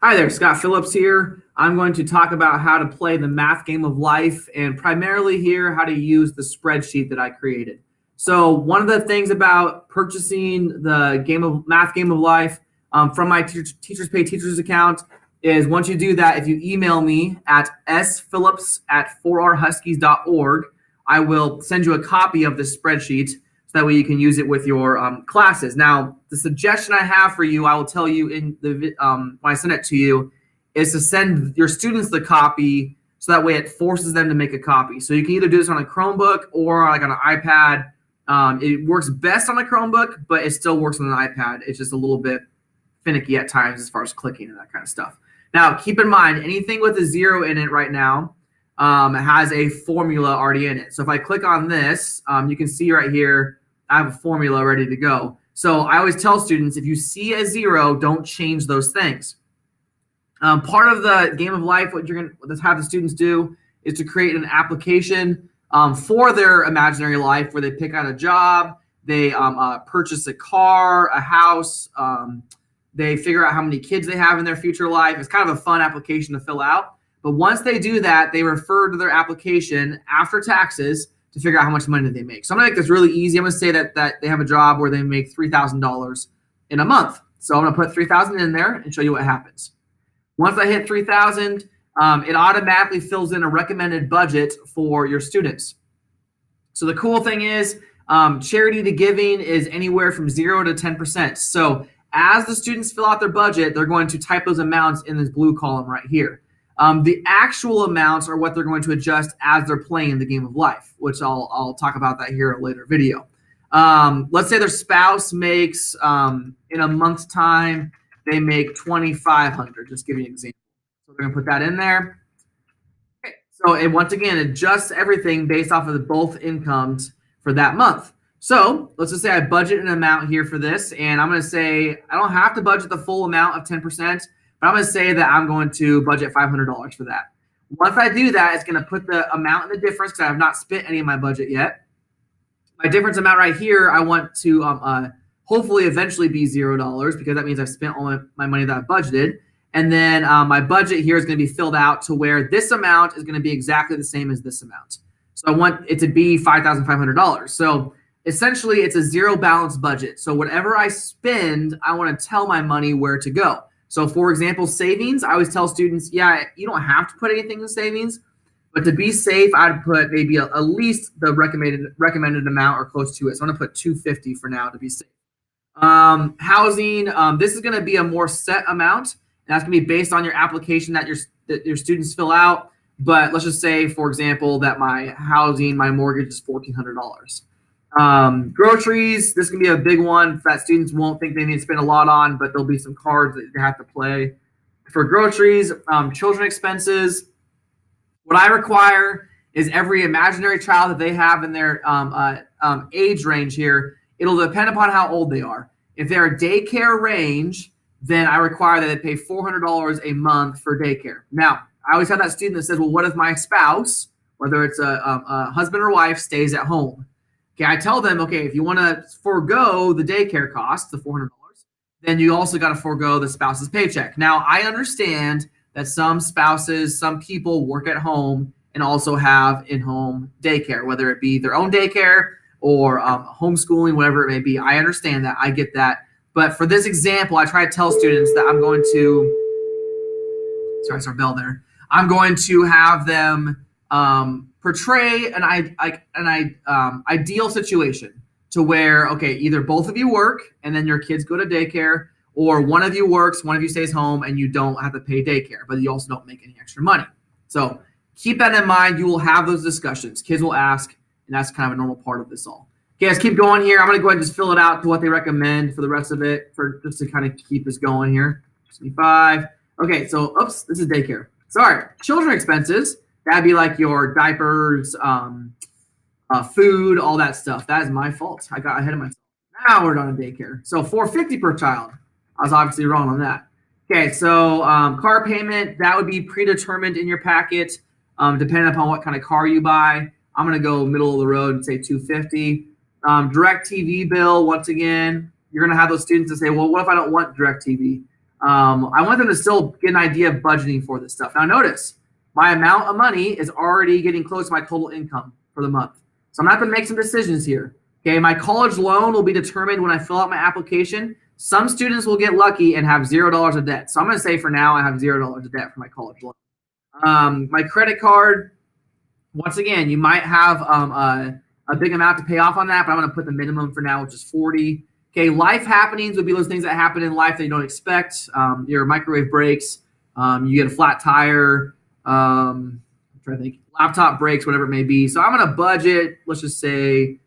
Hi there, Scott Phillips here. I'm going to talk about how to play the math game of life and primarily here how to use the spreadsheet that I created. So one of the things about purchasing the math game of life from my Teachers Pay Teachers account is once you do that, if you email me at sphillips@4rhuskies.org, I will send you a copy of this spreadsheet so that way you can use it with your classes. Now, the suggestion I have for you, I will tell you in the when I send it to you, is to send your students the copy so that way it forces them to make a copy. So you can either do this on a Chromebook or like on an iPad. It works best on a Chromebook, but it still works on an iPad. It's just a little bit finicky at times as far as clicking and that kind of stuff. Now, keep in mind, anything with a zero in it right now has a formula already in it. So if I click on this, you can see right here, I have a formula ready to go. So I always tell students, if you see a zero, don't change those things. Part of the game of life, what you're going to have the students do is to create an application for their imaginary life where they pick out a job, they purchase a car, a house, they figure out how many kids they have in their future life. It's kind of a fun application to fill out. But once they do that, they refer to their application after taxes to figure out how much money they make. So I'm gonna make this really easy. I'm gonna say that they have a job where they make $3,000 in a month. So I'm gonna put 3,000 in there and show you what happens. Once I hit 3,000, it automatically fills in a recommended budget for your students. So the cool thing is charity to giving is anywhere from 0 to 10%. So as the students fill out their budget, they're going to type those amounts in this blue column right here. The actual amounts are what they're going to adjust as they're playing the game of life, which I'll talk about that here in a later video. Let's say their spouse makes, in a month's time, they make $2,500. Just give you an example. So they're going to put that in there. Okay. So it once again adjusts everything based off of both incomes for that month. So let's just say I budget an amount here for this, and I'm going to say I don't have to budget the full amount of 10%, but I'm going to say that I'm going to budget $500 for that. Once I do that, it's going to put the amount in the difference because I have not spent any of my budget yet. My difference amount right here, I want to hopefully eventually be $0 because that means I've spent all my money that I've budgeted. And then my budget here is going to be filled out to where this amount is going to be exactly the same as this amount. So I want it to be $5,500. So essentially, it's a zero balance budget. So whatever I spend, I want to tell my money where to go. So for example, savings, I always tell students, yeah, you don't have to put anything in savings, but to be safe, I'd put maybe at least the recommended amount or close to it. So I'm going to put $250 for now to be safe. Housing, this is going to be a more set amount. And that's going to be based on your application that your students fill out. But let's just say, for example, that my mortgage is $1,400. Groceries, this can be a big one that students won't think they need to spend a lot on, but there'll be some cards that they have to play. For groceries, children expenses, what I require is every imaginary child that they have in their age range here, it'll depend upon how old they are. If they're a daycare range, then I require that they pay $400 a month for daycare. Now, I always have that student that says, well, what if my spouse, whether it's a husband or wife, stays at home? Okay, I tell them, okay, if you want to forego the daycare cost, the $400, then you also got to forego the spouse's paycheck. Now, I understand that some spouses, some people work at home and also have in-home daycare, whether it be their own daycare or homeschooling, whatever it may be. I understand that. I get that. But for this example, I try to tell students that I'm going to, sorry, it's our bell there. I'm going to have them portray an ideal situation to where, okay, either both of you work and then your kids go to daycare, or one of you works, one of you stays home and you don't have to pay daycare, but you also don't make any extra money. So keep that in mind. You will have those discussions. Kids will ask, and that's kind of a normal part of this all. Okay, let's keep going here. I'm going to go ahead and just fill it out to what they recommend for the rest of it, for just to kind of keep us going here. 25. Okay, so, oops, this is daycare. Sorry, children expenses. That'd be like your diapers, food, all that stuff. That is my fault. I got ahead of myself. Now we're done in daycare. So $450 per child. I was obviously wrong on that. Okay, so car payment, that would be predetermined in your packet, depending upon what kind of car you buy. I'm going to go middle of the road and say $250. Direct TV bill, once again, you're going to have those students that say, well, what if I don't want direct TV? I want them to still get an idea of budgeting for this stuff. Now notice, my amount of money is already getting close to my total income for the month. So I'm going to have to make some decisions here. Okay, my college loan will be determined when I fill out my application. Some students will get lucky and have $0 of debt. So I'm going to say for now I have $0 of debt for my college loan. My credit card, once again, you might have a big amount to pay off on that, but I'm going to put the minimum for now, which is 40. Okay, life happenings would be those things that happen in life that you don't expect. Your microwave breaks, you get a flat tire, I'm trying to think, laptop breaks, whatever it may be. So I'm going to budget, let's just say,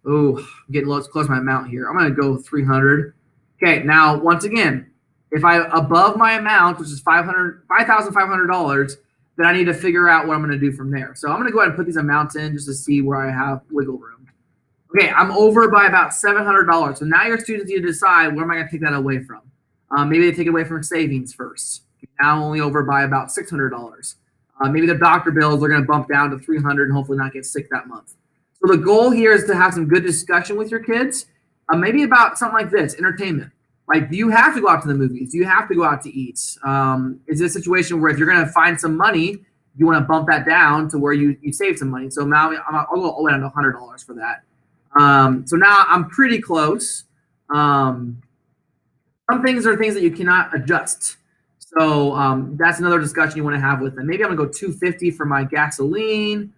I'm getting close to my amount here. I'm going to go 300. Okay, now, once again, if I above my amount, which is $5,500, then I need to figure out what I'm going to do from there. So I'm going to go ahead and put these amounts in just to see where I have wiggle room. Okay, I'm over by about $700. So now your students need to decide where am I going to take that away from. Maybe they take it away from savings first. Now I'm only over by about $600. Maybe their doctor bills are going to bump down to $300 and hopefully not get sick that month. So the goal here is to have some good discussion with your kids, maybe about something like this, entertainment. Like, do you have to go out to the movies? Do you have to go out to eat? Is this a situation where if you're going to find some money, you want to bump that down to where you save some money? So now I'll go all the way down to $100 for that. So now I'm pretty close. Some things are things that you cannot adjust. So that's another discussion you want to have with them. Maybe I'm going to go $250 for my gasoline.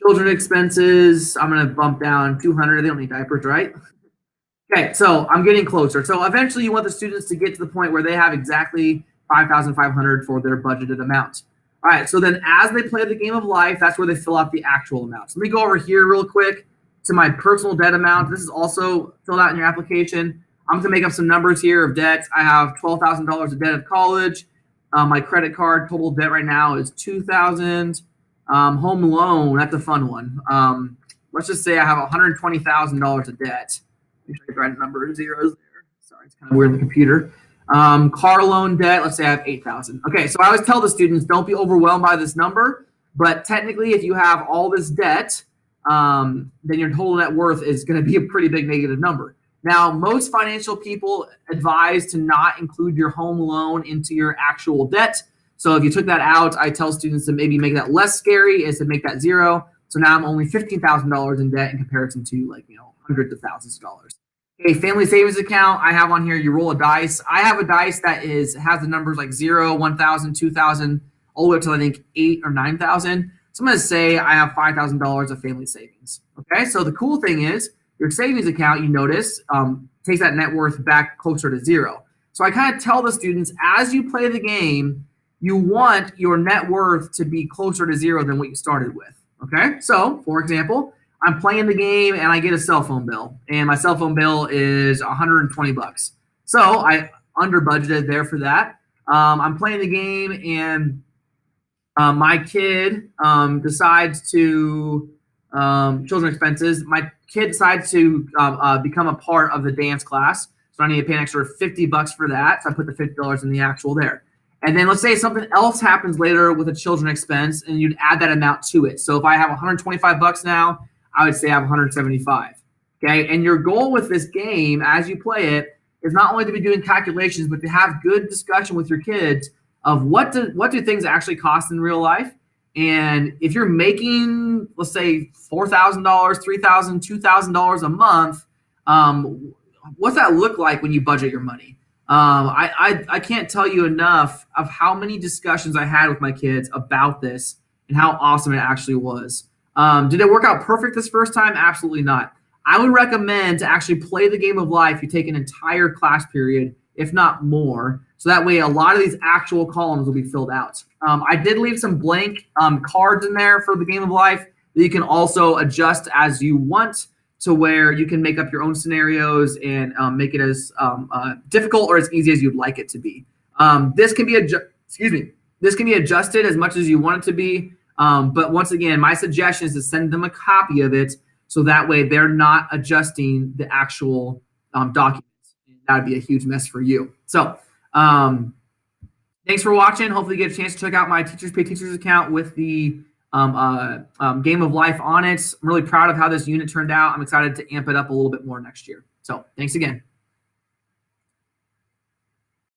Children expenses, I'm going to bump down $200. They don't need diapers, right? Okay, so I'm getting closer. So eventually you want the students to get to the point where they have exactly $5,500 for their budgeted amount. All right, so then as they play the game of life, that's where they fill out the actual amounts. Let me go over here real quick to my personal debt amount. This is also filled out in your application. I'm going to make up some numbers here of debt. I have $12,000 of debt of college. My credit card total debt right now is $2,000. Home loan, that's a fun one. Let's just say I have $120,000 of debt. Make sure I write a number of zeros there. Sorry, it's kind of weird on the computer. Car loan debt, let's say I have $8,000. Okay, so I always tell the students, don't be overwhelmed by this number, but technically if you have all this debt, then your total net worth is going to be a pretty big negative number. Now, most financial people advise to not include your home loan into your actual debt. So if you took that out, I tell students to maybe make that less scary is to make that zero. So now I'm only $15,000 in debt in comparison to hundreds of thousands of dollars. Okay, family savings account I have on here, you roll a dice. I have a dice that has the numbers like 0, 1,000, 2,000, all the way up to I think 8 or 9,000. So I'm going to say I have $5,000 of family savings. Okay, so the cool thing is your savings account, you notice, takes that net worth back closer to 0. So I kind of tell the students as you play the game, you want your net worth to be closer to 0 than what you started with. Okay, so for example, I'm playing the game and I get a cell phone bill, and my cell phone bill is $120. So I under budgeted there for that. I'm playing the game and my kid decides to children expenses. My kid decides to become a part of the dance class, so I need to pay an extra $50 for that. So I put the $50 in the actual there. And then let's say something else happens later with a children expense, and you'd add that amount to it. So if I have $125 now, I would say I have 175. Okay, and your goal with this game as you play it is not only to be doing calculations, but to have good discussion with your kids of what do things actually cost in real life. And if you're making, let's say, $4,000, $3,000, $2,000 a month, what's that look like when you budget your money? I can't tell you enough of how many discussions I had with my kids about this and how awesome it actually was. Did it work out perfect this first time? Absolutely not. I would recommend to actually play the game of life. You take an entire class period, if not more, so that way a lot of these actual columns will be filled out. I did leave some blank cards in there for the game of life that you can also adjust as you want, to where you can make up your own scenarios and make it as difficult or as easy as you'd like it to be. This can be adjusted as much as you want it to be. But once again, my suggestion is to send them a copy of it, so that way they're not adjusting the actual documents. That would be a huge mess for you. So thanks for watching. Hopefully you get a chance to check out my Teachers Pay Teachers account with the game of life on it. I'm really proud of how this unit turned out. I'm excited to amp it up a little bit more next year. So thanks again.